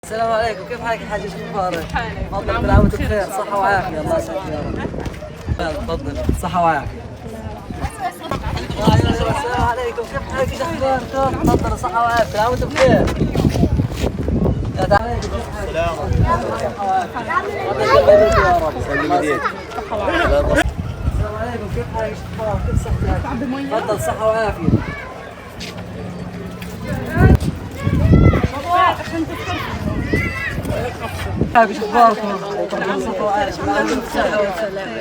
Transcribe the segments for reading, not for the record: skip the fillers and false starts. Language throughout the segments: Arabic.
السلام عليكم، كيف حالك يا حاج؟ ايش اخبارك؟ تفضل، كل عام وانت بخير، صحة وعافية، الله يسعدك يا رب. تفضل، صحة وعافية. السلام عليكم، كيف حالك؟ ايش اخباركم؟ تفضل، صحة وعافية، كل عام وانت بخير. السلام عليكم، كيف حالك؟ السلام عليكم، كيف حالك؟ ايش اخبارك؟ كيف صحتك؟ تفضل، صحة وعافية. ايش اخباركم؟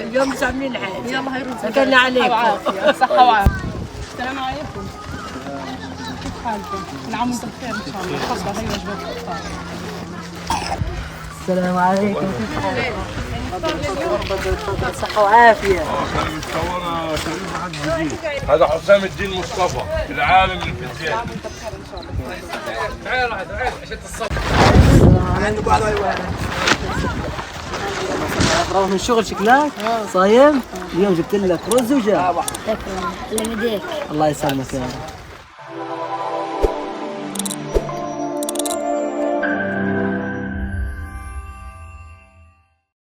اليوم مش عاملين حاجه. يلا هيروح سكرنا عليكم. صحة وعافية. السلام عليكم. كيف حالكم؟ كل عام وانتم بخير ان شاء الله. تفضل هي وجبات الافطار. السلام عليكم، كيف حالكم؟ تفضل، صحة وعافية. كان متصورة شريف حد جديد. هذا حسام الدين مصطفى العالم الفيزيائي. تعال عشان تصور. روح من الشغل شكلك؟ صايم؟ اليوم جبت لك رز وجا. شكرا. الله يمديك. الله يسلمك يا رب.